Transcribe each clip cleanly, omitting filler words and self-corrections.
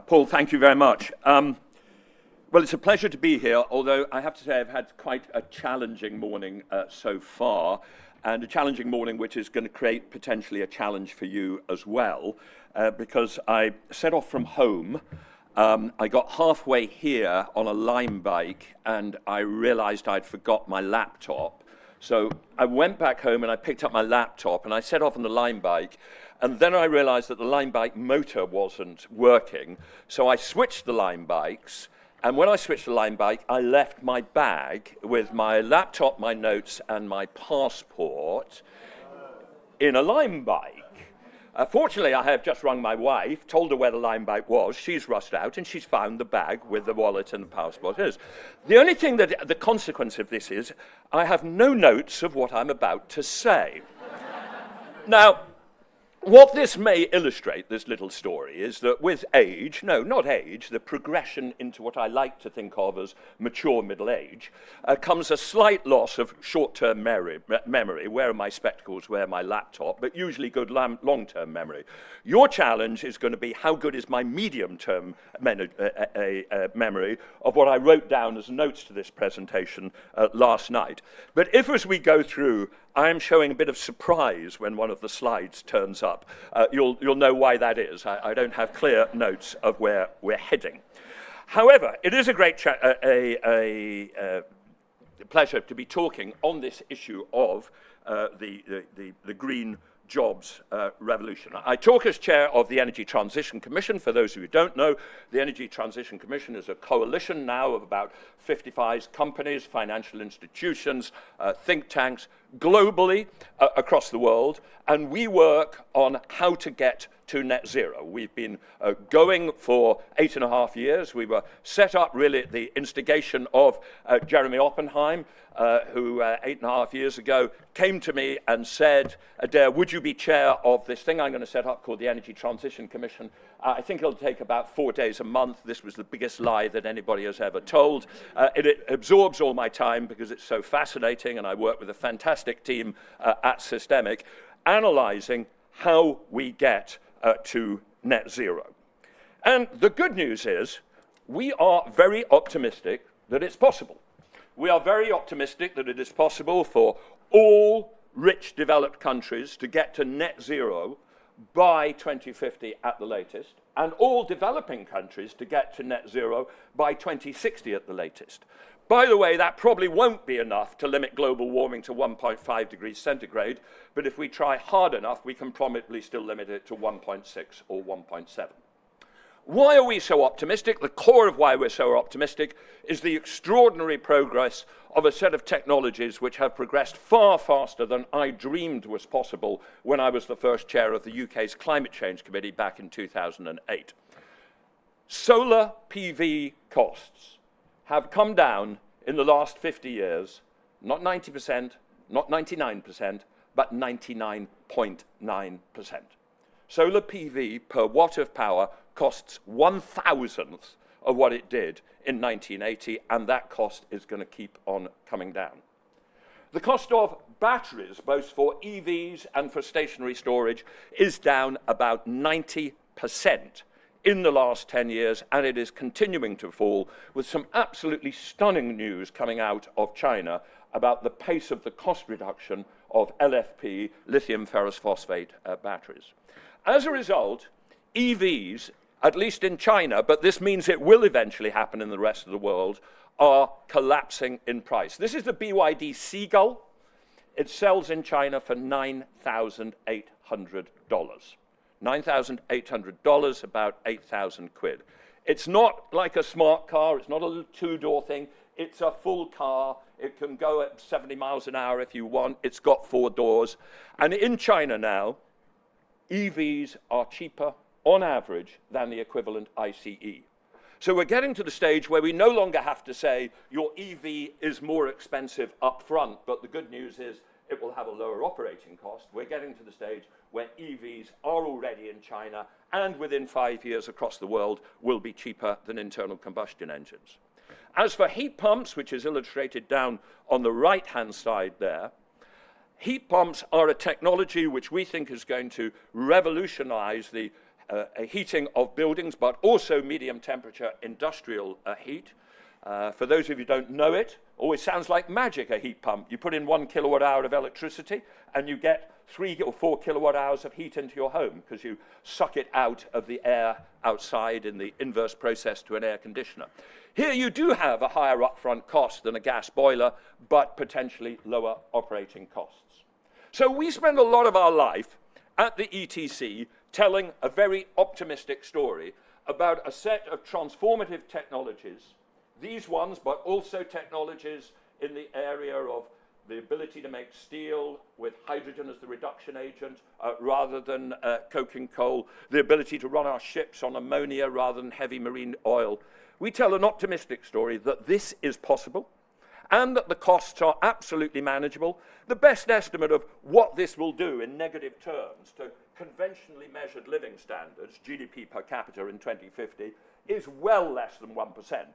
Paul, thank you very much. Well, it's a pleasure to be here, although I have to say I've had quite a challenging morning so far, and a challenging morning which is going to create potentially a challenge for you as well, because I set off from home. I got halfway here on a Lime bike, and I realized I'd forgot my laptop. So I went back home and I picked up my laptop and I set off on the Lime bike, and then I realized that the Lime bike motor wasn't working. So I switched the Lime bikes, and when I switched the Lime bike, I left my bag with my laptop, my notes, and my passport in a Lime bike. Fortunately, I have just rung my wife, told her where the Lime bike was. She's rushed out and she's found the bag with the wallet and the passport. The only thing that the consequence of this is I have no notes of what I'm about to say. Now, what this may illustrate, this little story, is that with age, no, not age, the progression into what I like to think of as mature middle age, comes a slight loss of short-term memory. Where are my spectacles, where are my laptop, but usually good long-term memory. Your challenge is going to be how good is my medium-term memory of what I wrote down as notes to this presentation last night. But if as we go through, I am showing a bit of surprise when one of the slides turns up. You'll know why that is. I don't have clear notes of where we're heading. However, it is a great pleasure to be talking on this issue of the green jobs revolution. I talk as chair of the Energy Transition Commission. For those of you who don't know, the Energy Transition Commission is a coalition now of about 55 companies, financial institutions, think tanks, globally across the world, and we work on how to get to net zero. We've been going for 8.5 years. We were set up really at the instigation of Jeremy Oppenheim, who 8.5 years ago came to me and said, Adair, would you be chair of this thing I'm going to set up called the Energy Transition Commission? I think it'll take about 4 days a month. This was the biggest lie that anybody has ever told. It absorbs all my time because it's so fascinating, and I work with a fantastic team at Systemic, analyzing how we get to net zero. And the good news is we are very optimistic that it's possible. We are very optimistic that it is possible for all rich developed countries to get to net zero by 2050 at the latest, and all developing countries to get to net zero by 2060 at the latest. By the way, that probably won't be enough to limit global warming to 1.5 degrees centigrade, but if we try hard enough, we can probably still limit it to 1.6 or 1.7. Why are we so optimistic? The core of why we're so optimistic is the extraordinary progress of a set of technologies which have progressed far faster than I dreamed was possible when I was the first chair of the UK's Climate Change Committee back in 2008. Solar PV costs have come down in the last 50 years, not 90%, not 99%, but 99.9%. Solar PV per watt of power costs 1,000th of what it did in 1980, and that cost is going to keep on coming down. The cost of batteries, both for EVs and for stationary storage, is down about 90% in the last 10 years, and it is continuing to fall, with some absolutely stunning news coming out of China about the pace of the cost reduction of LFP, lithium ferrous phosphate batteries. As a result, EVs, at least in China, but this means it will eventually happen in the rest of the world, are collapsing in price. This is the BYD Seagull. It sells in China for $9,800. $9,800, about 8,000 quid. It's not like a smart car. It's not a little two-door thing. It's a full car. It can go at 70 miles an hour if you want. It's got 4 doors. And in China now, EVs are cheaper on average than the equivalent ICE. So we're getting to the stage where we no longer have to say your EV is more expensive up front, but the good news is it will have a lower operating cost. We're getting to the stage where EVs are already in China and within 5 years across the world will be cheaper than internal combustion engines. As for heat pumps, which is illustrated down on the right-hand side there, heat pumps are a technology which we think is going to revolutionize the heating of buildings, but also medium temperature industrial heat. For those of you who don't know it, always sounds like magic, a heat pump. You put in 1 kilowatt hour of electricity and you get 3 or 4 kilowatt hours of heat into your home because you suck it out of the air outside in the inverse process to an air conditioner. Here you do have a higher upfront cost than a gas boiler, but potentially lower operating costs. So we spend a lot of our life at the ETC telling a very optimistic story about a set of transformative technologies, these ones, but also technologies in the area of the ability to make steel with hydrogen as the reduction agent rather than coking coal, the ability to run our ships on ammonia rather than heavy marine oil. We tell an optimistic story that this is possible and that the costs are absolutely manageable. The best estimate of what this will do in negative terms to conventionally measured living standards, GDP per capita in 2050, is well less than 1%.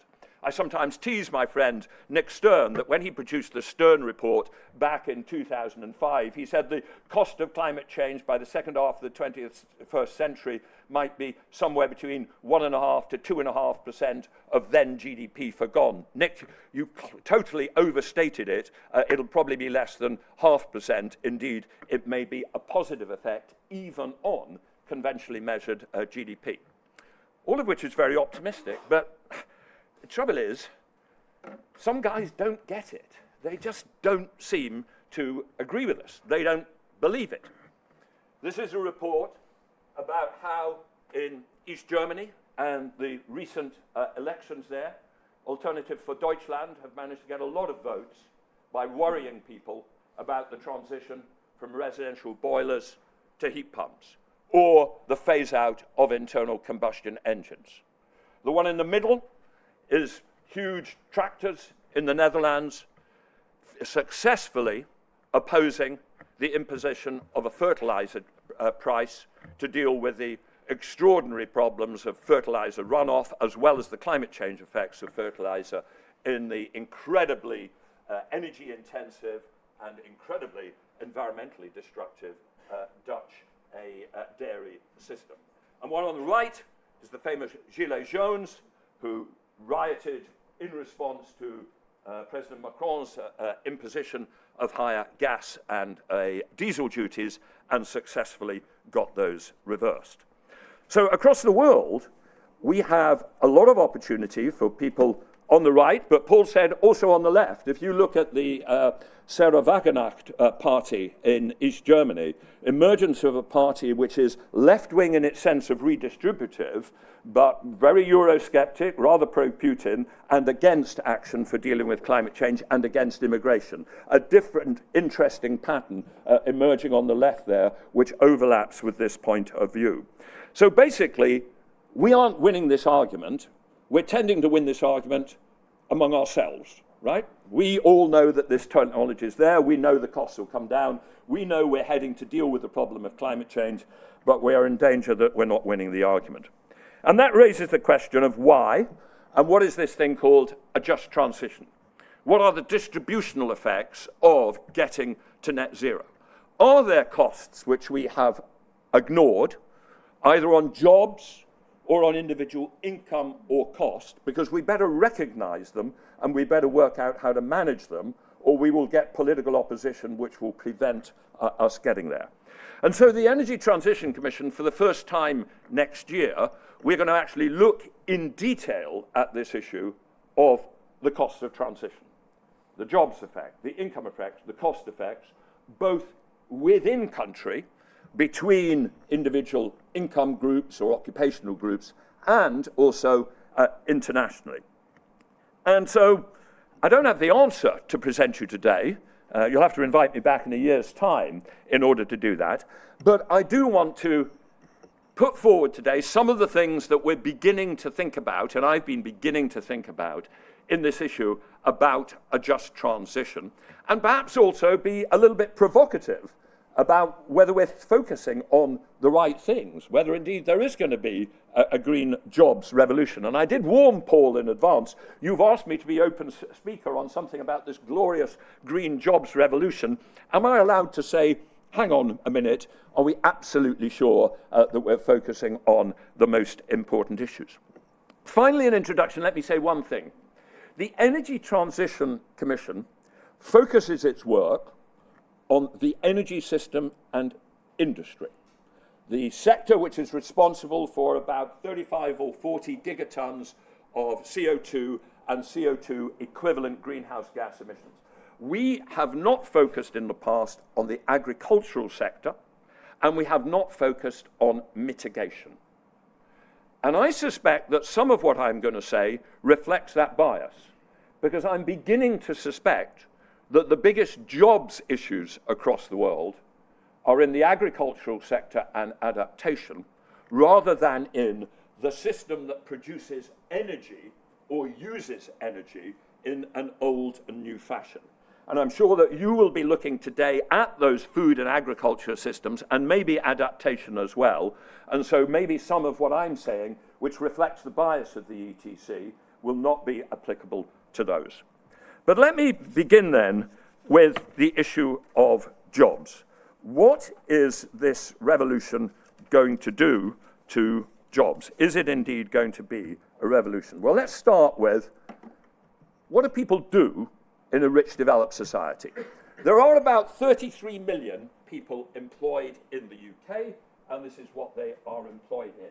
I sometimes tease my friend Nick Stern that when he produced the Stern report back in 2005, he said the cost of climate change by the second half of the 21st century might be somewhere between 1.5% to 2.5% of then GDP forgone. Nick, you totally overstated it. It'll probably be less than 0.5%. Indeed, it may be a positive effect even on conventionally measured GDP. All of which is very optimistic, but the trouble is, some guys don't get it. They just don't seem to agree with us. They don't believe it. This is a report about how in East Germany and the recent elections there, Alternative for Deutschland have managed to get a lot of votes by worrying people about the transition from residential boilers to heat pumps, or the phase-out of internal combustion engines. The one in the middle is huge tractors in the Netherlands successfully opposing the imposition of a fertilizer price to deal with the extraordinary problems of fertilizer runoff as well as the climate change effects of fertilizer in the incredibly energy-intensive and incredibly environmentally destructive Dutch dairy system. And one on the right is the famous Gilets Jaunes, who rioted in response to President Macron's imposition of higher gas and diesel duties and successfully got those reversed. So across the world, we have a lot of opportunity for people on the right, but Paul said also on the left. If you look at the Sarah Wagenknecht party in East Germany, emergence of a party which is left-wing in its sense of redistributive, but very Eurosceptic, rather pro-Putin, and against action for dealing with climate change and against immigration. A different, interesting pattern emerging on the left there, which overlaps with this point of view. So basically, we aren't winning this argument. We're tending to win this argument among ourselves, right? We all know that this technology is there. We know the costs will come down. We know we're heading to deal with the problem of climate change, but we are in danger that we're not winning the argument. And that raises the question of why, and what is this thing called a just transition? What are the distributional effects of getting to net zero? Are there costs which we have ignored, either on jobs or on individual income or cost, because we better recognize them and we better work out how to manage them, or we will get political opposition which will prevent us getting there. And so the Energy Transition Commission, for the first time next year, we're going to actually look in detail at this issue of the costs of transition, the jobs effect, the income effects, the cost effects, both within country, between individual income groups or occupational groups, and also internationally. And so I don't have the answer to present you today. You'll have to invite me back in a year's time in order to do that. But I do want to put forward today some of the things that we're beginning to think about, and I've been beginning to think about in this issue about a just transition, and perhaps also be a little bit provocative about whether we're focusing on the right things, whether indeed there is going to be a green jobs revolution. And I did warn Paul in advance, you've asked me to be open speaker on something about this glorious green jobs revolution. Am I allowed to say hang on a minute, are we absolutely sure that we're focusing on the most important issues? Finally, in introduction, let me say one thing. The Energy Transition Commission focuses its work on the energy system and industry, the sector which is responsible for about 35 or 40 gigatons of CO2 and CO2 equivalent greenhouse gas emissions. We have not focused in the past on the agricultural sector, and we have not focused on mitigation. And I suspect that some of what I'm going to say reflects that bias, because I'm beginning to suspect that the biggest jobs issues across the world are in the agricultural sector and adaptation, rather than in the system that produces energy or uses energy in an old and new fashion. And I'm sure that you will be looking today at those food and agriculture systems and maybe adaptation as well. And so maybe some of what I'm saying, which reflects the bias of the ETC, will not be applicable to those. But let me begin then with the issue of jobs. What is this revolution going to do to jobs? Is it indeed going to be a revolution? Well, let's start with, what do people do in a rich, developed society? There are about 33 million people employed in the UK, and this is what they are employed in.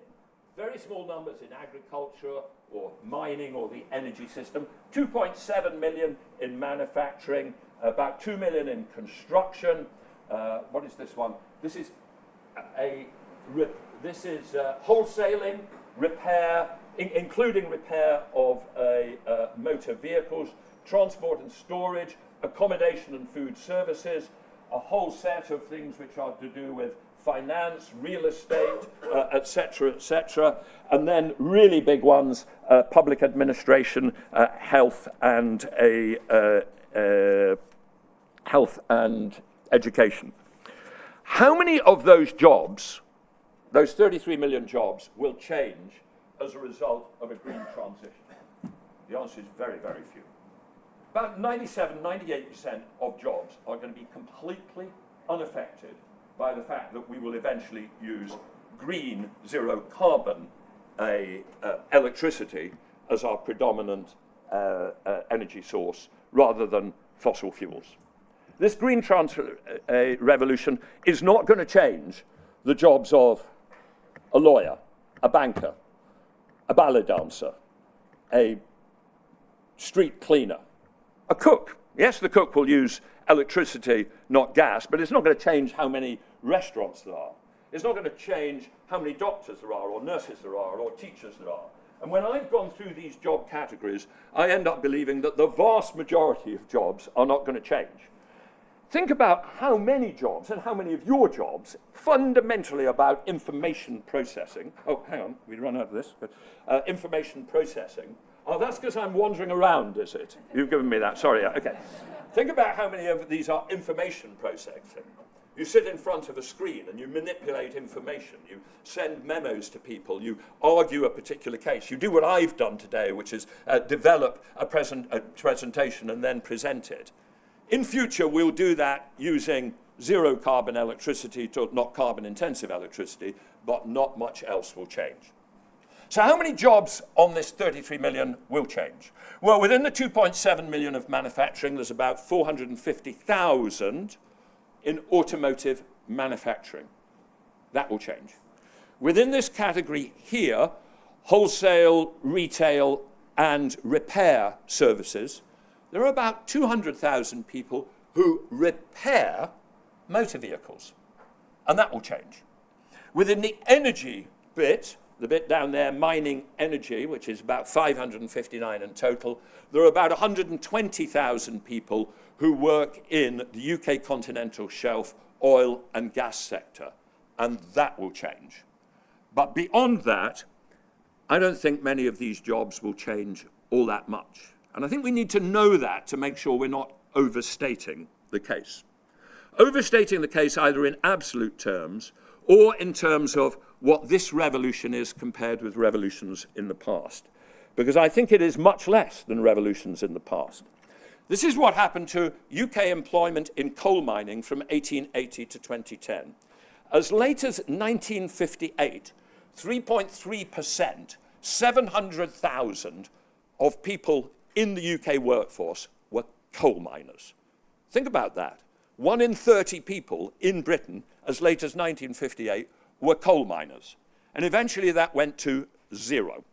Very small numbers in agriculture or mining or the energy system, 2.7 million in manufacturing, about 2 million in construction. What is this one? This is wholesaling, repair, including repair of motor vehicles, transport and storage, accommodation and food services, a whole set of things which are to do with finance, real estate, etc., and then really big ones, public administration, health and education. How many of those jobs, those 33 million jobs, will change as a result of a green transition? The answer is very, very few. About 98% of jobs are going to be completely unaffected by the fact that we will eventually use green, zero carbon electricity as our predominant energy source rather than fossil fuels. This green revolution is not going to change the jobs of a lawyer, a banker, a ballet dancer, a street cleaner, a cook. Yes, the cook will use electricity, not gas, but it's not going to change how many restaurants there are. It's not going to change how many doctors there are, or nurses there are, or teachers there are. And when I've gone through these job categories, I end up believing that the vast majority of jobs are not going to change. Think about how many jobs, and how many of your jobs, fundamentally about information processing. Oh, hang on, we run out of this. Information processing. Oh, that's because I'm wandering around, is it? You've given me that, sorry, okay. Think about how many of these are information processing. You sit in front of a screen and you manipulate information. You send memos to people. You argue a particular case. You do what I've done today, which is develop a presentation and then present it. In future, we'll do that using zero carbon electricity, not carbon intensive electricity, but not much else will change. So how many jobs on this 33 million will change? Well, within the 2.7 million of manufacturing, there's about 450,000 in automotive manufacturing. That will change. Within this category here, wholesale, retail, and repair services, there are about 200,000 people who repair motor vehicles, and that will change. Within the energy bit, the bit down there, mining energy, which is about 559 in total, there are about 120,000 people who work in the UK continental shelf oil and gas sector, and that will change. But beyond that, I don't think many of these jobs will change all that much. And I think we need to know that to make sure we're not overstating the case. Overstating the case either in absolute terms or in terms of what this revolution is compared with revolutions in the past. Because I think it is much less than revolutions in the past. This is what happened to UK employment in coal mining from 1880 to 2010. As late as 1958, 3.3%, 700,000 of people in the UK workforce were coal miners. Think about that. 1 in 30 people in Britain, as late as 1958, were coal miners. And eventually that went to 0.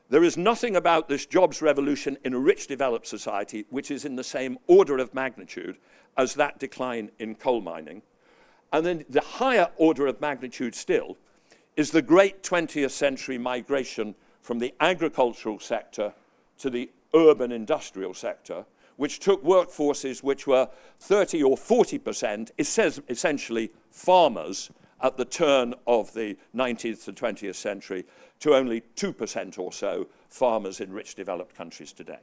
There is nothing about this jobs revolution in a rich developed society which is in the same order of magnitude as that decline in coal mining. And then the higher order of magnitude still is the great 20th century migration from the agricultural sector to the urban industrial sector, which took workforces which were 30 or 40%, it says essentially farmers at the turn of the 19th to 20th century, to only 2% or so farmers in rich developed countries today.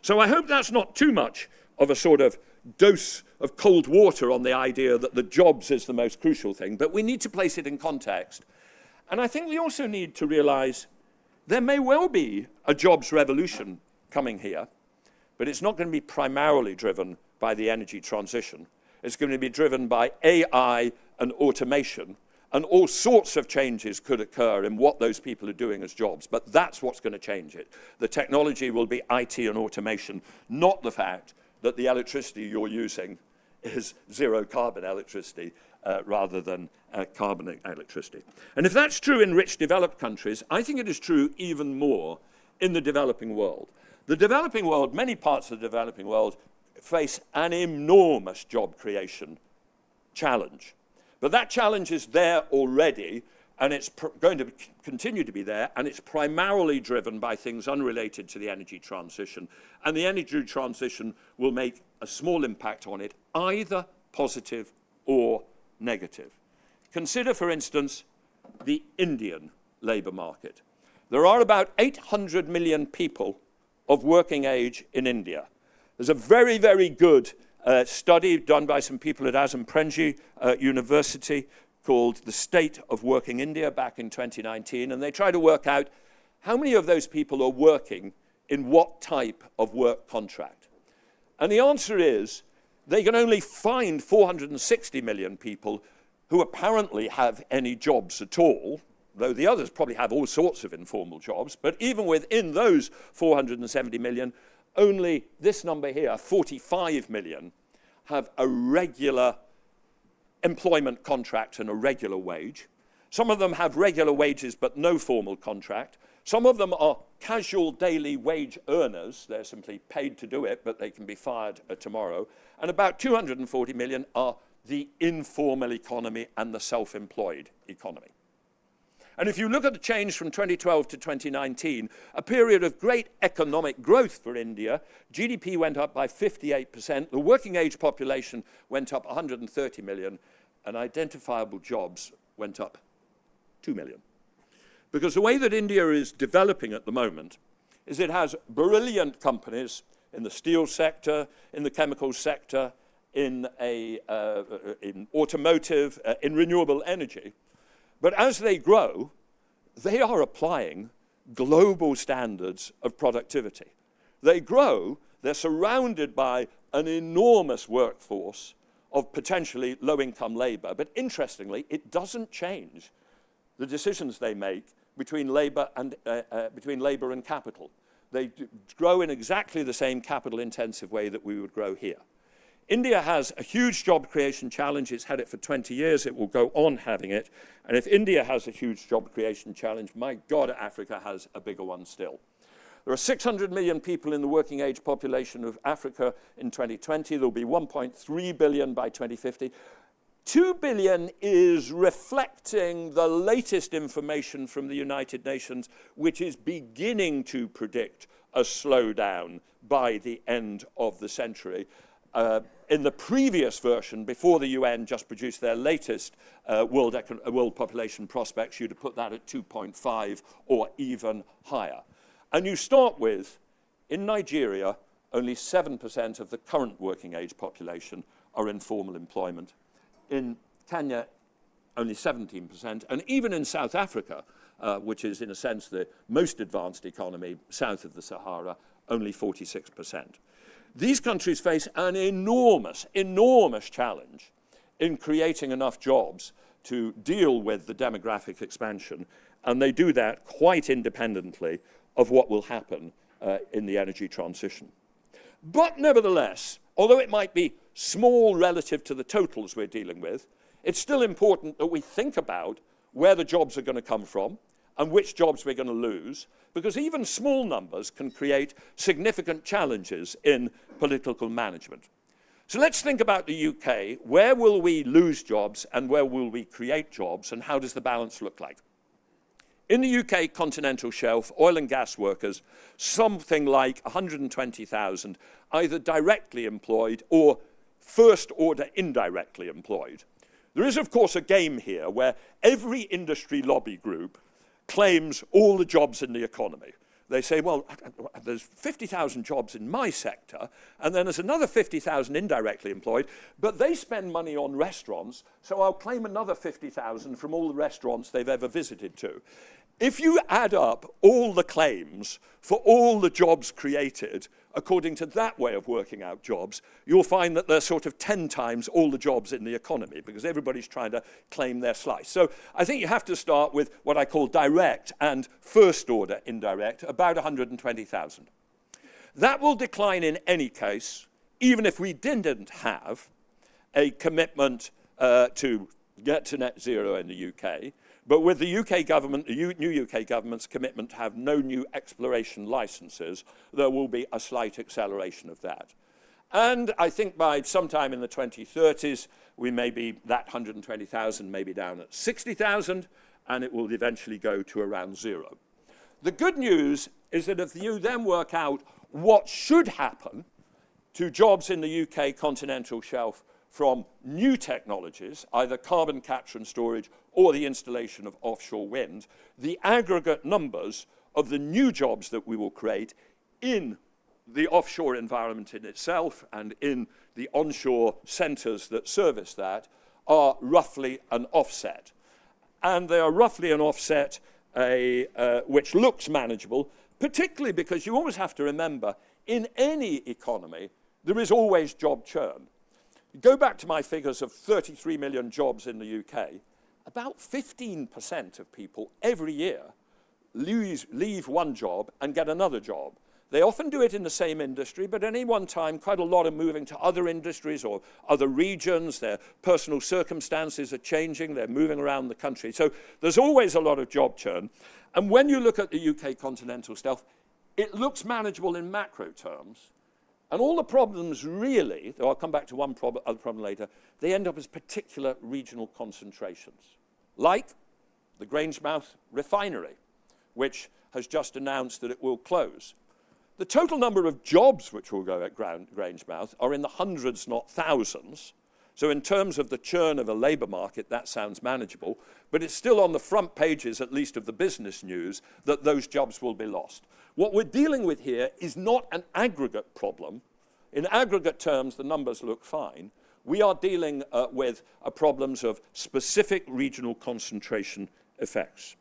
So I hope that's not too much of a sort of dose of cold water on the idea that the jobs is the most crucial thing, but we need to place it in context. And I think we also need to realize there may well be a jobs revolution coming here, but it's not going to be primarily driven by the energy transition. It's going to be driven by AI and automation, and all sorts of changes could occur in what those people are doing as jobs, but that's what's going to change it. The technology will be IT and automation, not the fact that the electricity you're using is zero carbon electricity rather than carbon electricity. And if that's true in rich developed countries, I think it is true even more in the developing world. The developing world, many parts of the developing world, face an enormous job creation challenge. But that challenge is there already, and it's going to continue to be there, and it's primarily driven by things unrelated to the energy transition. And the energy transition will make a small impact on it, either positive or negative. Consider, for instance, the Indian labour market. There are about 800 million people of working age in India. There's a very, very good study done by some people at Azam Premji University called The State of Working India back in 2019, and they try to work out how many of those people are working in what type of work contract. And the answer is they can only find 460 million people who apparently have any jobs at all, though the others probably have all sorts of informal jobs. But even within those 470 million, only this number here, 45 million, have a regular employment contract and a regular wage. Some of them have regular wages but no formal contract. Some of them are casual daily wage earners. They're simply paid to do it, but they can be fired tomorrow. And about 240 million are the informal economy and the self-employed economy. And if you look at the change from 2012 to 2019, a period of great economic growth for India, GDP went up by 58%, the working age population went up 130 million, and identifiable jobs went up 2 million. Because the way that India is developing at the moment is it has brilliant companies in the steel sector, in the chemical sector, in automotive, in renewable energy. But as they grow, they are applying global standards of productivity. They grow, they're surrounded by an enormous workforce of potentially low-income labor. But interestingly, it doesn't change the decisions they make between labor and capital. They grow in exactly the same capital-intensive way that we would grow here. India has a huge job creation challenge. It's had it for 20 years. It will go on having it. And if India has a huge job creation challenge, my God, Africa has a bigger one still. There are 600 million people in the working age population of Africa in 2020. There'll be 1.3 billion by 2050. 2 billion is reflecting the latest information from the United Nations, which is beginning to predict a slowdown by the end of the century. In the previous version, before the UN just produced their latest world population prospects, you'd have put that at 2.5 or even higher. And you start with, in Nigeria, only 7% of the current working age population are in formal employment. In Kenya, only 17%. And even in South Africa, which is in a sense the most advanced economy south of the Sahara, only 46%. These countries face an enormous, enormous challenge in creating enough jobs to deal with the demographic expansion, and they do that quite independently of what will happen in the energy transition. But nevertheless, although it might be small relative to the totals we're dealing with, it's still important that we think about where the jobs are going to come from and which jobs we're going to lose, because even small numbers can create significant challenges in political management. So let's think about the UK. Where will we lose jobs and where will we create jobs, and how does the balance look like? In the UK continental shelf, oil and gas workers, something like 120,000, either directly employed or first order indirectly employed. There is, of course, a game here where every industry lobby group claims all the jobs in the economy. They say, well, there's 50,000 jobs in my sector, and then there's another 50,000 indirectly employed, but they spend money on restaurants, so I'll claim another 50,000 from all the restaurants they've ever visited to. If you add up all the claims for all the jobs created, according to that way of working out jobs, you'll find that there's sort of 10 times all the jobs in the economy, because everybody's trying to claim their slice. So I think you have to start with what I call direct and first order indirect, about 120,000. That will decline in any case, even if we didn't have a commitment to get to net zero in the UK. But with the UK government, the new UK government's commitment to have no new exploration licenses, there will be a slight acceleration of that. And I think by sometime in the 2030s, we may be, that 120,000 may be down at 60,000, and it will eventually go to around zero. The good news is that if you then work out what should happen to jobs in the UK continental shelf from new technologies, either carbon capture and storage or the installation of offshore wind, the aggregate numbers of the new jobs that we will create in the offshore environment in itself and in the onshore centres that service that are roughly an offset. And they are roughly an offset which looks manageable, particularly because you always have to remember, in any economy, there is always job churn. Go back to my figures of 33 million jobs in the UK, about 15% of people every year leave one job and get another job. They often do it in the same industry, but at any one time, quite a lot are moving to other industries or other regions. Their personal circumstances are changing. They're moving around the country. So there's always a lot of job churn. And when you look at the UK continental shelf, it looks manageable in macro terms. And all the problems really, though I'll come back to other problem later, they end up as particular regional concentrations, like the Grangemouth refinery, which has just announced that it will close. The total number of jobs which will go at Grangemouth are in the hundreds, not thousands. So in terms of the churn of a labour market, that sounds manageable, but it's still on the front pages, at least of the business news, that those jobs will be lost. What we're dealing with here is not an aggregate problem. In aggregate terms, the numbers look fine. We are dealing with problems of specific regional concentration effects.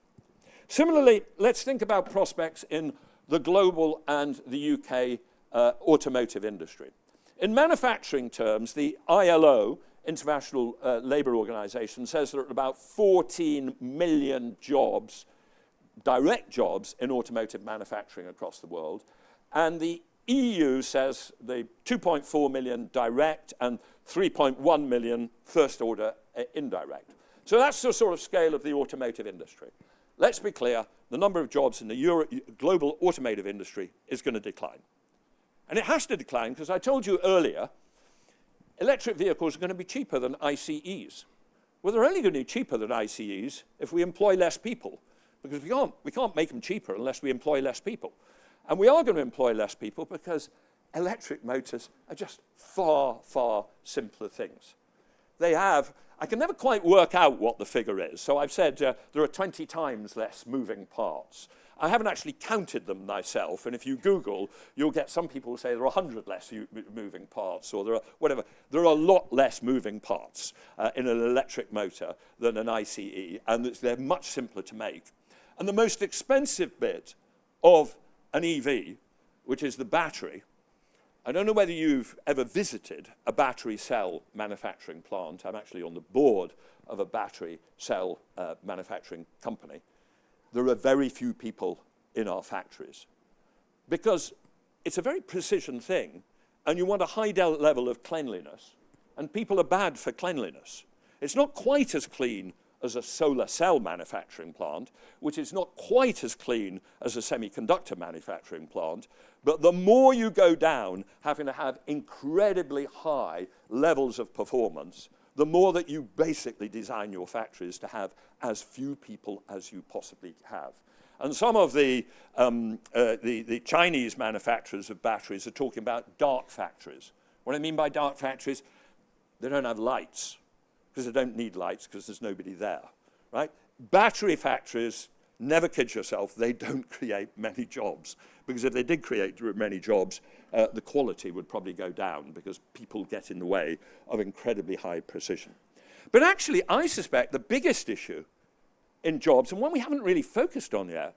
Similarly, let's think about prospects in the global and the UK automotive industry. In manufacturing terms, the ILO, International Labour Organization, says there are about 14 million jobs, direct jobs, in automotive manufacturing across the world. And the EU says the 2.4 million direct and 3.1 million first order indirect. So that's the sort of scale of the automotive industry. Let's be clear, the number of jobs in the global automotive industry is going to decline. And it has to decline because I told you earlier, electric vehicles are going to be cheaper than ICEs. Well, they're only going to be cheaper than ICEs if we employ less people, because we can't make them cheaper unless we employ less people. And we are going to employ less people because electric motors are just far, far simpler things. They have, I can never quite work out what the figure is, so I've said there are 20 times less moving parts. I haven't actually counted them myself, and if you Google, you'll get some people who say there are 100 less moving parts, or there are whatever. There are a lot less moving parts in an electric motor than an ICE, and they're much simpler to make. And the most expensive bit of an EV, which is the battery, I don't know whether you've ever visited a battery cell manufacturing plant. I'm actually on the board of a battery cell manufacturing company. There are very few people in our factories because it's a very precision thing, and you want a high level of cleanliness, and people are bad for cleanliness. It's not quite as clean as a solar cell manufacturing plant, which is not quite as clean as a semiconductor manufacturing plant, but the more you go down having to have incredibly high levels of performance, the more that you basically design your factories to have as few people as you possibly have. And some of the Chinese manufacturers of batteries are talking about dark factories. What I mean by dark factories, they don't have lights, because they don't need lights because there's nobody there, right? Battery factories, never kid yourself, they don't create many jobs, because if they did create many jobs, the quality would probably go down because people get in the way of incredibly high precision. But actually, I suspect the biggest issue in jobs, and one we haven't really focused on yet,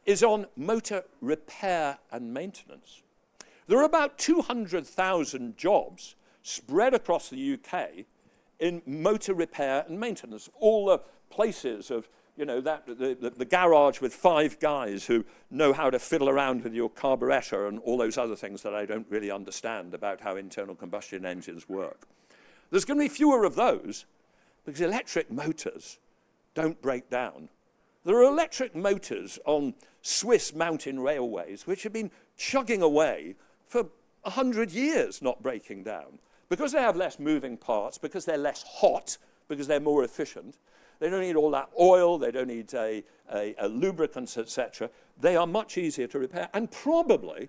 is on motor repair and maintenance. There are about 200,000 jobs spread across the UK in motor repair and maintenance. All the places of, you know, the garage with 5 guys who know how to fiddle around with your carburetor and all those other things that I don't really understand about how internal combustion engines work. There's going to be fewer of those because electric motors don't break down. There are electric motors on Swiss mountain railways which have been chugging away for 100 years not breaking down. Because they have less moving parts, because they're less hot, because they're more efficient, they don't need all that oil, they don't need lubricants, etc. They are much easier to repair. And probably,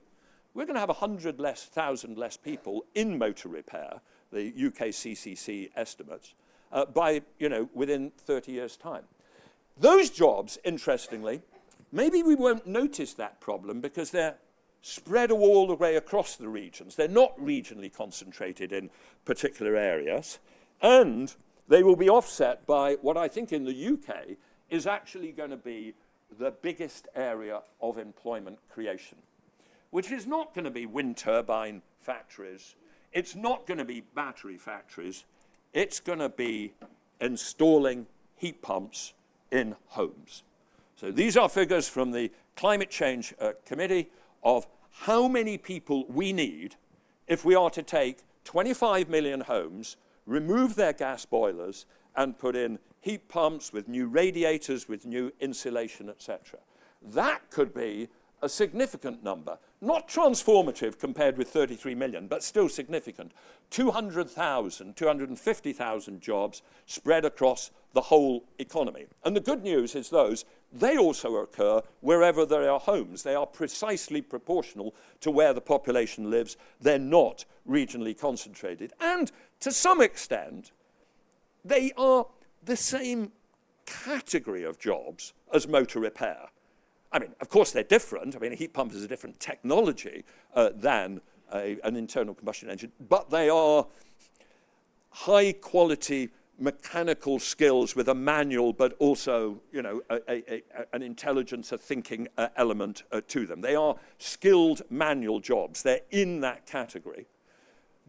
we're going to have 100,000 less people in motor repair, the UK CCC estimates, by, you know, within 30 years' time. Those jobs, interestingly, maybe we won't notice that problem because they're spread all the way across the regions. They're not regionally concentrated in particular areas, and they will be offset by what I think in the UK is actually going to be the biggest area of employment creation, which is not going to be wind turbine factories, it's not going to be battery factories, it's going to be installing heat pumps in homes. So these are figures from the Climate Change Committee of how many people we need if we are to take 25 million homes, remove their gas boilers, and put in heat pumps with new radiators, with new insulation, etc. That could be a significant number. Not transformative compared with 33 million, but still significant. 200,000, 250,000 jobs spread across the whole economy. And the good news is they also occur wherever there are homes. They are precisely proportional to where the population lives. They're not regionally concentrated. And to some extent, they are the same category of jobs as motor repair. I mean, of course, they're different. I mean, a heat pump is a different technology than an internal combustion engine, but they are high-quality mechanical skills with a manual, but also, you know, an intelligence, a thinking element to them. They are skilled manual jobs. They're in that category.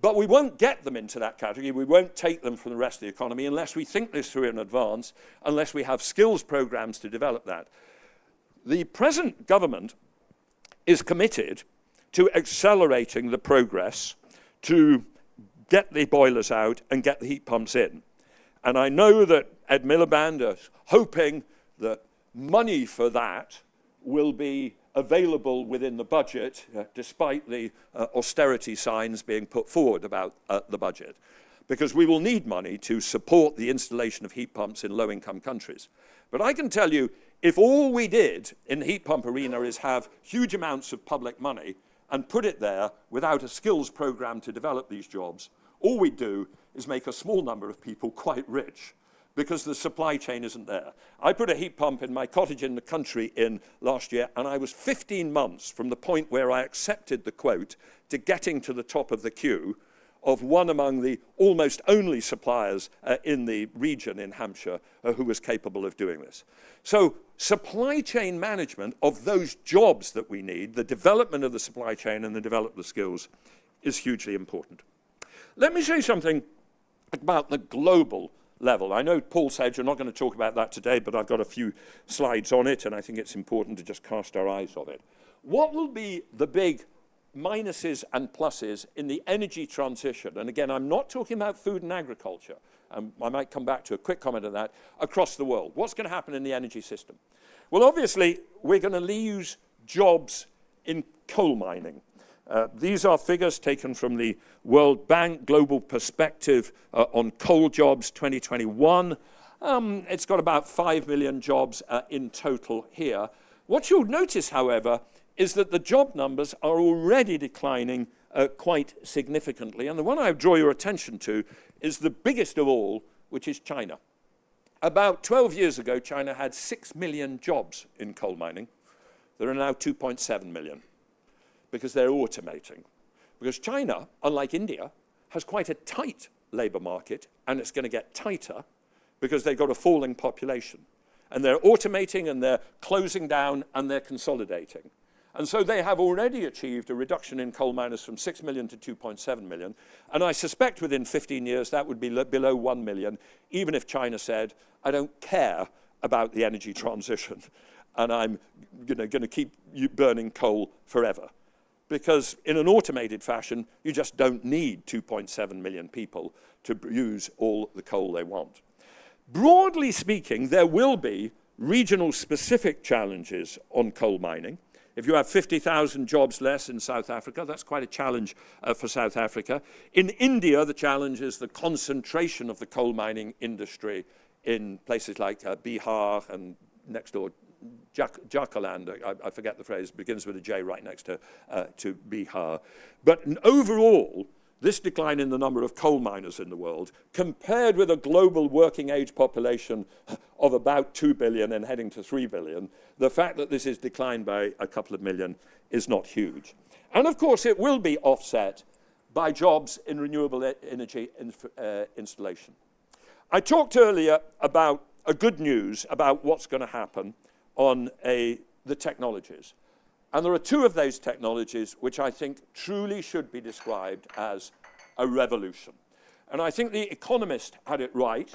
But we won't get them into that category. We won't take them from the rest of the economy unless we think this through in advance, unless we have skills programs to develop that. The present government is committed to accelerating the progress to get the boilers out and get the heat pumps in. And I know that Ed Miliband is hoping that money for that will be available within the budget, despite the austerity signs being put forward about the budget, because we will need money to support the installation of heat pumps in low-income countries. But I can tell you, if all we did in the heat pump arena is have huge amounts of public money and put it there without a skills program to develop these jobs, all we do is make a small number of people quite rich because the supply chain isn't there. I put a heat pump in my cottage in the country in last year, and I was 15 months from the point where I accepted the quote to getting to the top of the queue of one among the almost only suppliers in the region in Hampshire who was capable of doing this. So supply chain management of those jobs that we need, the development of the supply chain and the development of the skills, is hugely important. Let me say something about the global level. I know Paul said you're not going to talk about that today, but I've got a few slides on it, and I think it's important to just cast our eyes on it. What will be the big minuses and pluses in the energy transition? And again, I'm not talking about food and agriculture. I might come back to a quick comment on that, across the world. What's going to happen in the energy system? Well, obviously, we're going to lose jobs in coal mining. These are figures taken from the World Bank Global Perspective on Coal Jobs 2021. It's got about 5 million jobs in total here. What you'll notice, however, is that the job numbers are already declining quite significantly. And the one I draw your attention to is the biggest of all, which is China. About 12 years ago, China had 6 million jobs in coal mining. There are now 2.7 million because they're automating. Because China, unlike India, has quite a tight labor market, and it's going to get tighter because they've got a falling population. And they're automating, and they're closing down, and they're consolidating. And so they have already achieved a reduction in coal miners from 6 million to 2.7 million. And I suspect within 15 years that would be below 1 million, even if China said, I don't care about the energy transition, and I'm going to keep burning coal forever. Because in an automated fashion, you just don't need 2.7 million people to use all the coal they want. Broadly speaking, there will be regional specific challenges on coal mining. If you have 50,000 jobs less in South Africa, that's quite a challenge for South Africa. In India, the challenge is the concentration of the coal mining industry in places like Bihar and next door, Jharkhand, I forget the phrase, begins with a J right next to Bihar. But overall, this decline in the number of coal miners in the world, compared with a global working age population of about 2 billion and heading to 3 billion, the fact that this is declined by a couple of million is not huge. And of course, it will be offset by jobs in renewable energy installation. I talked earlier about good news about what's going to happen on the technologies. And there are two of those technologies which I think truly should be described as a revolution. And I think The Economist had it right.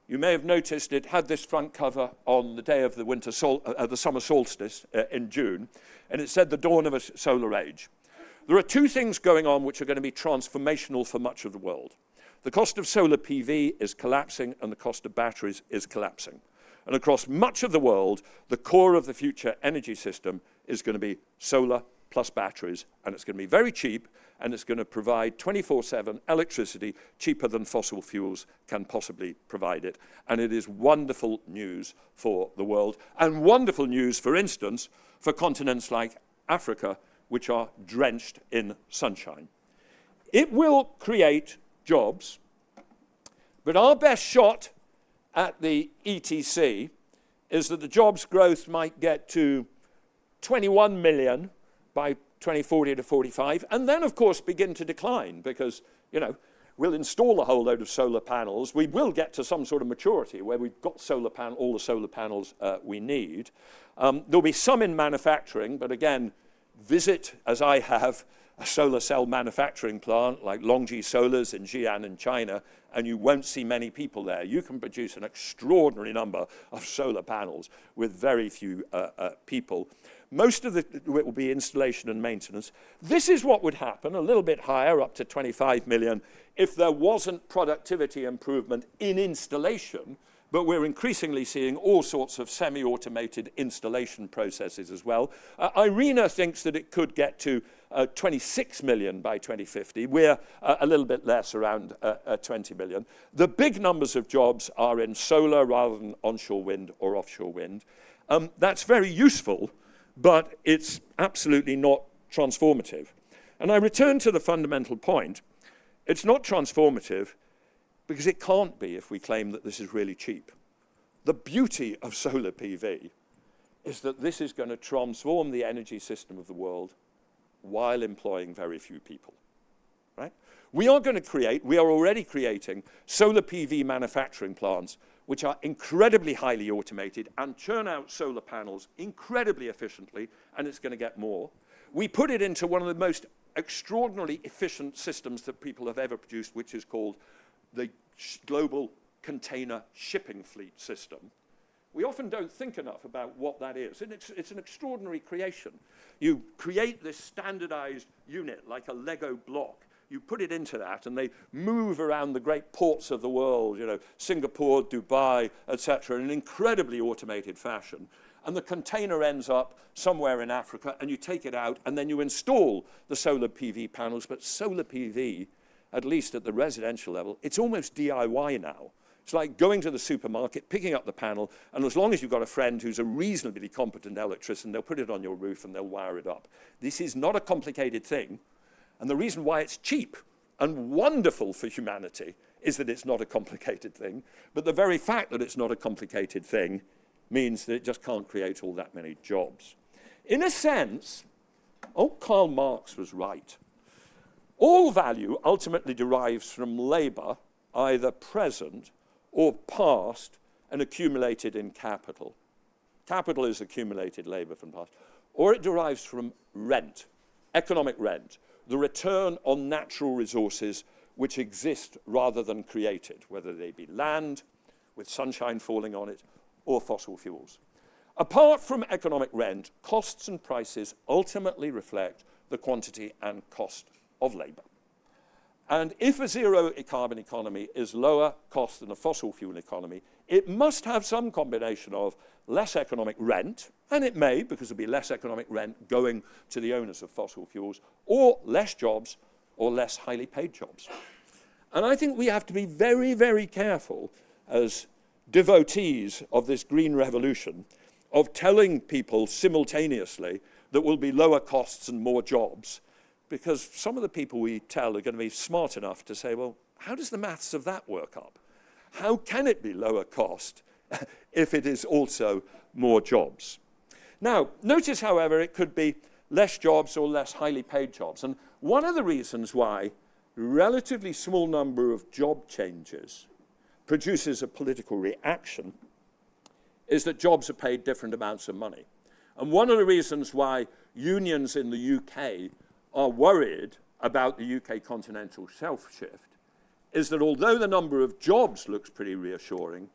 You may have noticed it had this front cover on the day of the summer solstice in June, and it said the dawn of a solar age. There are two things going on which are going to be transformational for much of the world. The cost of solar PV is collapsing, and the cost of batteries is collapsing. And across much of the world, the core of the future energy system is going to be solar plus batteries, and it's going to be very cheap, and it's going to provide 24/7 electricity cheaper than fossil fuels can possibly provide it. And it is wonderful news for the world, and wonderful news, for instance, for continents like Africa, which are drenched in sunshine. It will create jobs, but our best shot at the ETC is that the jobs growth might get to 21 million by 2040 to 45, and then, of course, begin to decline because, we'll install a whole load of solar panels. We will get to some sort of maturity where we've got all the solar panels we need. There'll be some in manufacturing, but again, visit, as I have, a solar cell manufacturing plant like Longji Solar's in Xi'an in China, and you won't see many people there. You can produce an extraordinary number of solar panels with very few people. Most of it will be installation and maintenance. This is what would happen, a little bit higher, up to 25 million, if there wasn't productivity improvement in installation, but we're increasingly seeing all sorts of semi-automated installation processes as well. Irina thinks that it could get to 26 million by 2050. We're a little bit less, around 20 million. The big numbers of jobs are in solar rather than onshore wind or offshore wind. That's very useful, but it's absolutely not transformative. And I return to the fundamental point. It's not transformative because it can't be if we claim that this is really cheap. The beauty of solar PV is that this is going to transform the energy system of the world while employing very few people. right? We are already creating solar PV manufacturing plants which are incredibly highly automated and churn out solar panels incredibly efficiently, and it's going to get more. We put it into one of the most extraordinarily efficient systems that people have ever produced, which is called the Global Container Shipping Fleet System. We often don't think enough about what that is. And it's an extraordinary creation. You create this standardized unit like a Lego block. You put it into that, and they move around the great ports of the world, you know, Singapore, Dubai, etc., in an incredibly automated fashion. And the container ends up somewhere in Africa, and you take it out, and then you install the solar PV panels. But solar PV, at least at the residential level, it's almost DIY now. It's like going to the supermarket, picking up the panel, and as long as you've got a friend who's a reasonably competent electrician, they'll put it on your roof and they'll wire it up. This is not a complicated thing. And the reason why it's cheap and wonderful for humanity is that it's not a complicated thing. But the very fact that it's not a complicated thing means that it just can't create all that many jobs. In a sense, Karl Marx was right. All value ultimately derives from labor, either present or past and accumulated in capital. Capital is accumulated labor from past. Or it derives from rent, economic rent, the return on natural resources which exist rather than created, whether they be land with sunshine falling on it or fossil fuels. Apart from economic rent, costs and prices ultimately reflect the quantity and cost of labor. And if a zero carbon economy is lower cost than a fossil fuel economy, it must have some combination of less economic rent, and it may, because there'll be less economic rent going to the owners of fossil fuels, or less jobs, or less highly paid jobs. And I think we have to be very, very careful as devotees of this green revolution of telling people simultaneously that will be lower costs and more jobs, because some of the people we tell are going to be smart enough to say, well, how does the maths of that work up? How can it be lower cost if it is also more jobs? Now, notice, however, it could be less jobs or less highly paid jobs. And one of the reasons why relatively small number of job changes produces a political reaction is that jobs are paid different amounts of money. And one of the reasons why unions in the UK are worried about the UK continental shelf shift is that although the number of jobs looks pretty reassuring,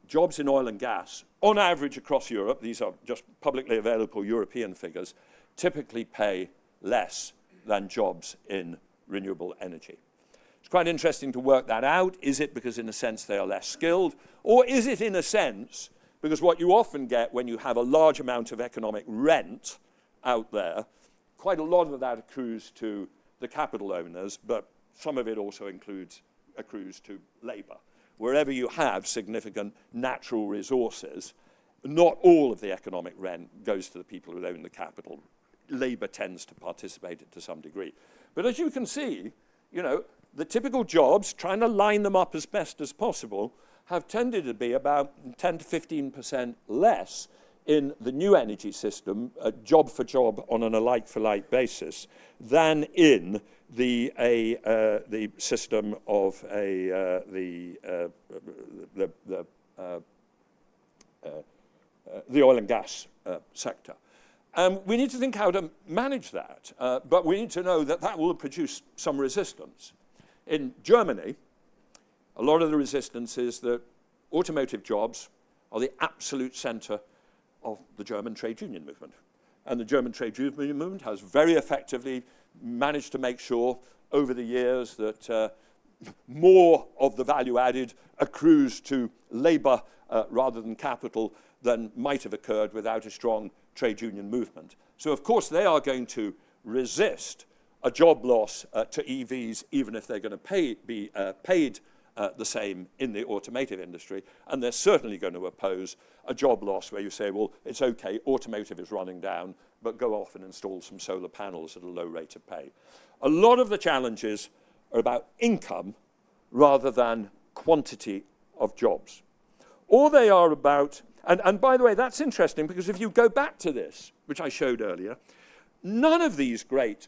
jobs in oil and gas, on average across Europe, these are just publicly available European figures, typically pay less than jobs in renewable energy. It's quite interesting to work that out. Is it because, in a sense, they are less skilled? Or is it, in a sense, because what you often get when you have a large amount of economic rent out there, quite a lot of that accrues to the capital owners, but some of it also accrues to labor. Wherever you have significant natural resources, not all of the economic rent goes to the people who own the capital. Labor tends to participate to some degree. But as you can see, you know, the typical jobs, trying to line them up as best as possible, have tended to be about 10 to 15% less in the new energy system, job for job on a like-for-like basis, than in the system of the oil and gas sector. We need to think how to manage that, but we need to know that that will produce some resistance. In Germany, a lot of the resistance is that automotive jobs are the absolute center of the German trade union movement. And the German trade union movement has very effectively managed to make sure over the years that more of the value added accrues to labor rather than capital than might have occurred without a strong trade union movement. So of course they are going to resist a job loss to EVs, even if they're going to be paid the same in the automotive industry, and they're certainly going to oppose a job loss where you say, well, it's okay, automotive is running down, but go off and install some solar panels at a low rate of pay. A lot of the challenges are about income rather than quantity of jobs. Or they are about, and by the way, that's interesting because if you go back to this, which I showed earlier, none of these great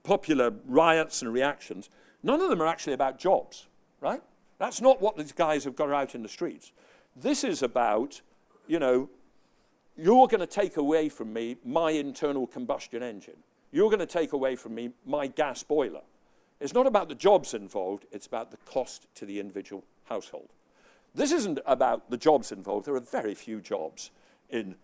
popular riots and reactions, none of them are actually about jobs, right? That's not what these guys have got out in the streets. This is about, you know, you're going to take away from me my internal combustion engine. You're going to take away from me my gas boiler. It's not about the jobs involved, it's about the cost to the individual household. This isn't about the jobs involved. There are very few jobs in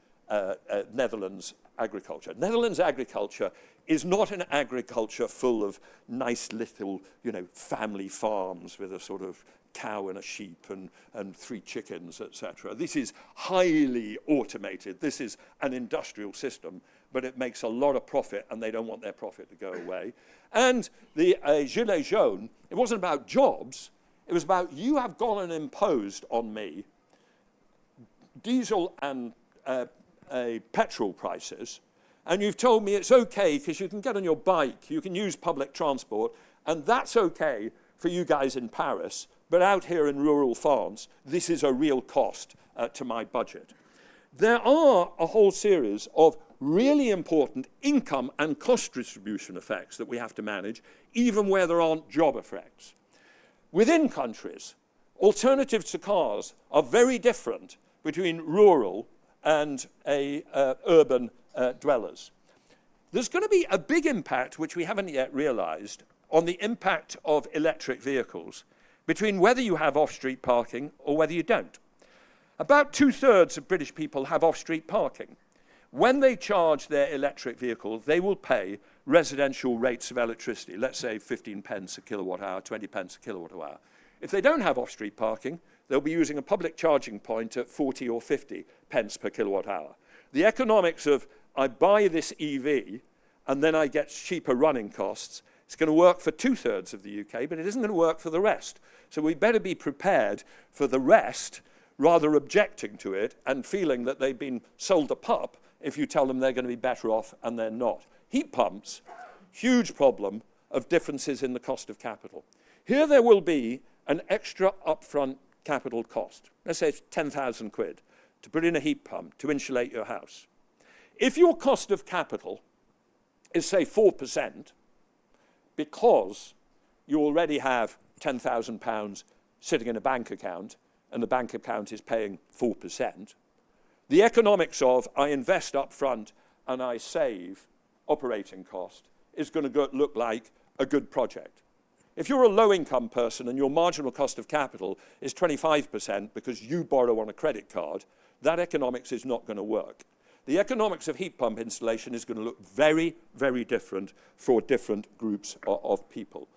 Netherlands agriculture. Netherlands agriculture is not an agriculture full of nice little, you know, family farms with a sort of cow and a sheep and 3 chickens, etc. This is highly automated. This is an industrial system, but it makes a lot of profit, and they don't want their profit to go away. And the Gilets jaunes, it wasn't about jobs. It was about, you have gone and imposed on me diesel and petrol prices, and you've told me it's okay because you can get on your bike, you can use public transport, and that's okay for you guys in Paris, but out here in rural France, this is a real cost to my budget. There are a whole series of really important income and cost distribution effects that we have to manage, even where there aren't job effects. Within countries, alternatives to cars are very different between rural and urban dwellers. There's going to be a big impact, which we haven't yet realized, on the impact of electric vehicles between whether you have off-street parking or whether you don't. About 2/3 of British people have off-street parking. When they charge their electric vehicle, they will pay residential rates of electricity, let's say 15 pence a kilowatt hour, 20 pence a kilowatt hour. If they don't have off-street parking, they'll be using a public charging point at 40 or 50 pence per kilowatt hour. The economics of, I buy this EV and then I get cheaper running costs, it's going to work for 2/3 of the UK, but it isn't going to work for the rest. So we better be prepared for the rest, rather objecting to it and feeling that they've been sold a pup if you tell them they're going to be better off and they're not. Heat pumps, huge problem of differences in the cost of capital. Here there will be an extra upfront capital cost. Let's say it's 10,000 quid to put in a heat pump to insulate your house. If your cost of capital is, say, 4%, because you already have £10,000 sitting in a bank account and the bank account is paying 4%, the economics of I invest up front and I save operating cost is going to look like a good project. If you're a low-income person and your marginal cost of capital is 25% because you borrow on a credit card, that economics is not going to work. The economics of heat pump installation is going to look very, very different for different groups of people.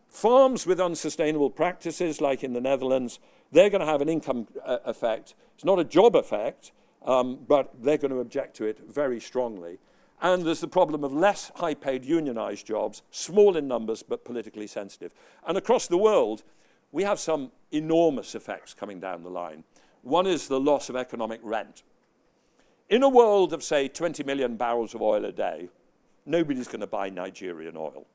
Farms with unsustainable practices, like in the Netherlands, they're going to have an income effect. It's not a job effect, but they're going to object to it very strongly. And there's the problem of less high-paid unionized jobs, small in numbers, but politically sensitive. And across the world, we have some enormous effects coming down the line. One is the loss of economic rent. In a world of, say, 20 million barrels of oil a day, nobody's going to buy Nigerian oil,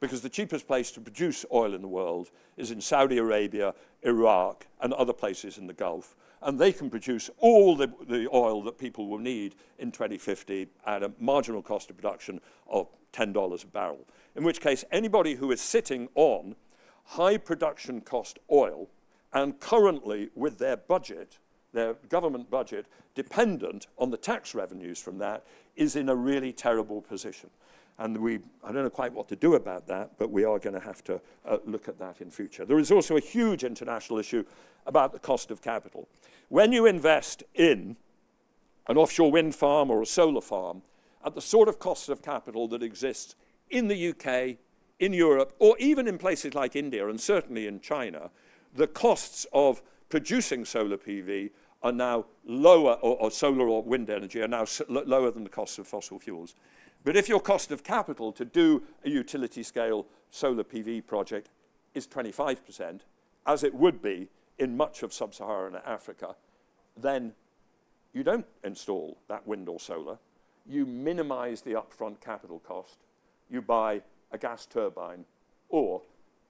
because the cheapest place to produce oil in the world is in Saudi Arabia, Iraq, and other places in the Gulf. And they can produce all the oil that people will need in 2050 at a marginal cost of production of $10 a barrel. In which case, anybody who is sitting on high production cost oil and currently with their budget, their government budget, dependent on the tax revenues from that, is in a really terrible position. And I don't know quite what to do about that, but we are going to have to look at that in future. There is also a huge international issue about the cost of capital. When you invest in an offshore wind farm or a solar farm, at the sort of cost of capital that exists in the UK, in Europe, or even in places like India, and certainly in China, the costs of producing solar PV are now lower, or solar or wind energy are now lower than the costs of fossil fuels. But if your cost of capital to do a utility scale solar PV project is 25%, as it would be in much of sub-Saharan Africa, then you don't install that wind or solar. You minimize the upfront capital cost. You buy a gas turbine or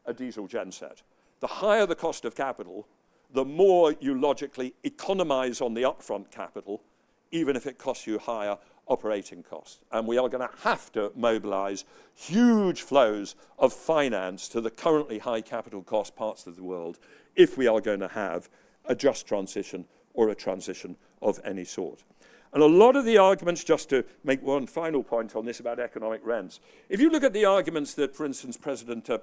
a diesel genset. The higher the cost of capital, the more you logically economize on the upfront capital, even if it costs you higher operating costs. And we are going to have to mobilize huge flows of finance to the currently high capital cost parts of the world if we are going to have a just transition or a transition of any sort. And a lot of the arguments, just to make one final point on this about economic rents, if you look at the arguments that, for instance,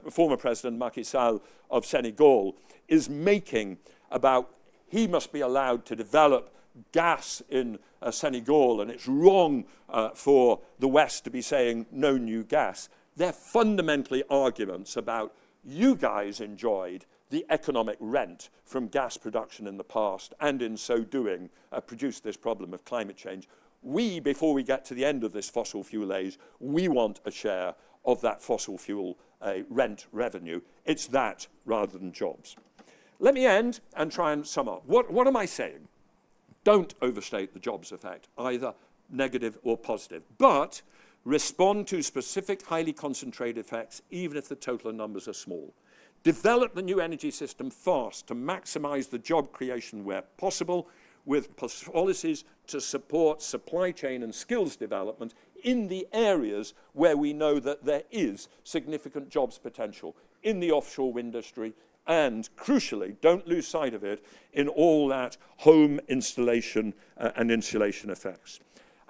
former President Macky Sall of Senegal is making about he must be allowed to develop gas in Senegal, and it's wrong for the West to be saying no new gas, they're fundamentally arguments about you guys enjoyed the economic rent from gas production in the past, and in so doing produced this problem of climate change. We, before we get to the end of this fossil fuel age, we want a share of that fossil fuel rent revenue. It's that rather than jobs. Let me end and try and sum up. What am I saying? Don't overstate the jobs effect, either negative or positive, but respond to specific highly concentrated effects, even if the total numbers are small. Develop the new energy system fast to maximize the job creation where possible, with policies to support supply chain and skills development in the areas where we know that there is significant jobs potential, in the offshore industry, and crucially, don't lose sight of it, in all that home installation and insulation effects.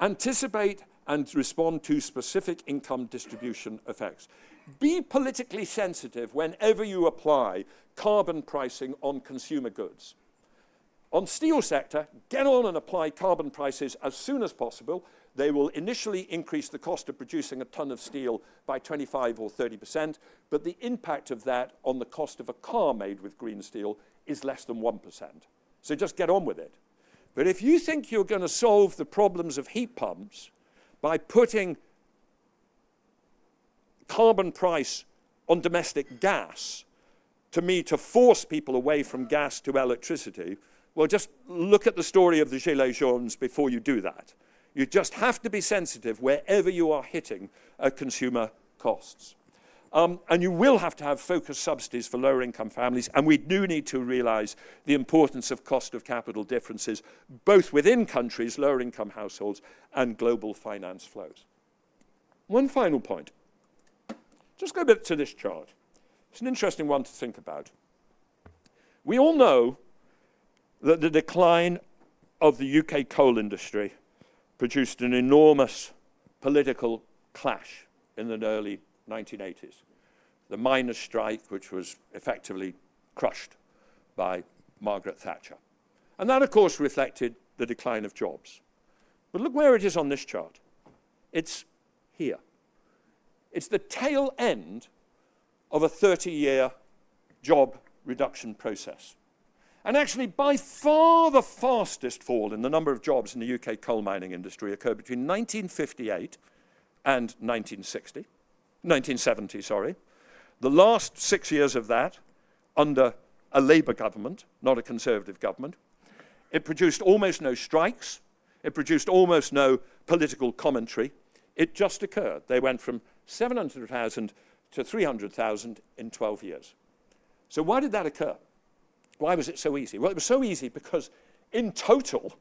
Anticipate and respond to specific income distribution effects. Be politically sensitive whenever you apply carbon pricing on consumer goods. On steel sector, get on and apply carbon prices as soon as possible. They will initially increase the cost of producing a ton of steel by 25 or 30%, but the impact of that on the cost of a car made with green steel is less than 1%. So just get on with it. But if you think you're going to solve the problems of heat pumps by putting carbon price on domestic gas to force people away from gas to electricity, well, just look at the story of the Gilets jaunes before you do that. You just have to be sensitive wherever you are hitting consumer costs. And you will have to have focused subsidies for lower income families, and we do need to realize the importance of cost of capital differences, both within countries, lower income households, and global finance flows. One final point. Just go a bit to this chart. It's an interesting one to think about. We all know that the decline of the UK coal industry produced an enormous political clash in the early 1980s. The miners' strike, which was effectively crushed by Margaret Thatcher. And that, of course, reflected the decline of jobs. But look where it is on this chart. It's here. It's the tail end of a 30-year job reduction process. And actually, by far the fastest fall in the number of jobs in the UK coal mining industry occurred between 1958 and 1970, sorry. The last 6 years of that, under a Labour government, not a Conservative government, it produced almost no strikes. It produced almost no political commentary. It just occurred. They went from 700,000 to 300,000 in 12 years. So why did that occur? Why was it so easy? Well, it was so easy because in total,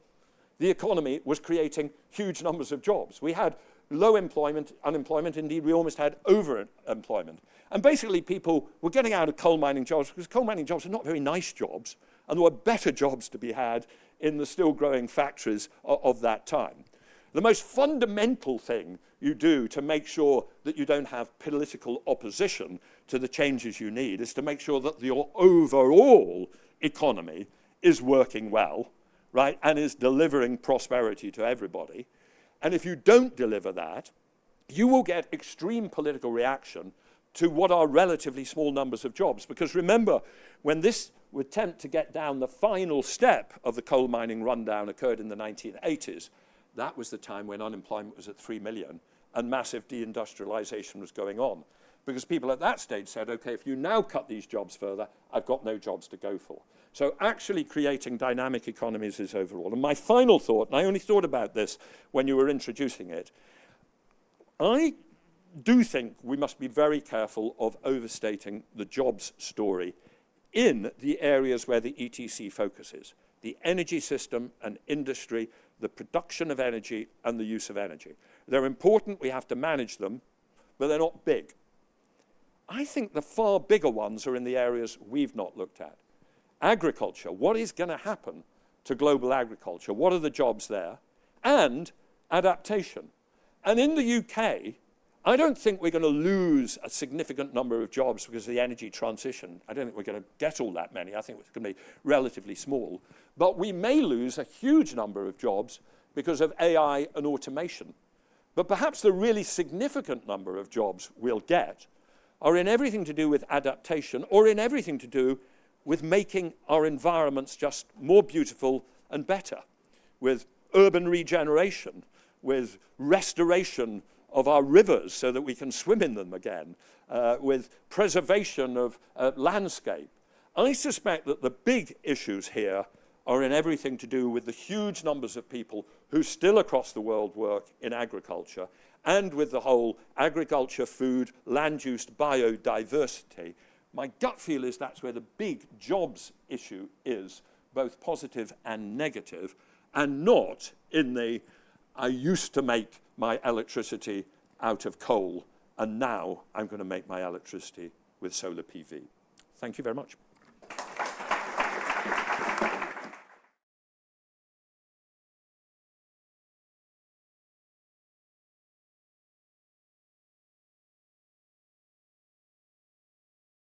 the economy was creating huge numbers of jobs. We had low unemployment, indeed we almost had overemployment. And basically people were getting out of coal mining jobs because coal mining jobs are not very nice jobs, and there were better jobs to be had in the still growing factories of that time. The most fundamental thing you do to make sure that you don't have political opposition to the changes you need is to make sure that your overall economy is working well, right, and is delivering prosperity to everybody. And if you don't deliver that, you will get extreme political reaction to what are relatively small numbers of jobs. Because remember, when this attempt to get down the final step of the coal mining rundown occurred in the 1980s, that was the time when unemployment was at 3 million and massive deindustrialization was going on. Because people at that stage said, okay, if you now cut these jobs further, I've got no jobs to go for. So actually creating dynamic economies is overall. And my final thought, and I only thought about this when you were introducing it, I do think we must be very careful of overstating the jobs story in the areas where the ETC focuses. The energy system and industry, the production of energy and the use of energy. They're important, we have to manage them, but they're not big. I think the far bigger ones are in the areas we've not looked at. Agriculture, what is going to happen to global agriculture? What are the jobs there? And adaptation. And in the UK, I don't think we're going to lose a significant number of jobs because of the energy transition. I don't think we're going to get all that many. I think it's going to be relatively small. But we may lose a huge number of jobs because of AI and automation. But perhaps the really significant number of jobs we'll get are in everything to do with adaptation or in everything to do with making our environments just more beautiful and better, with urban regeneration, with restoration of our rivers so that we can swim in them again, with preservation of landscape. I suspect that the big issues here are in everything to do with the huge numbers of people who still across the world work in agriculture, and with the whole agriculture, food, land-use, biodiversity. My gut feel is that's where the big jobs issue is, both positive and negative, and not in the, I used to make my electricity out of coal, and now I'm going to make my electricity with solar PV. Thank you very much.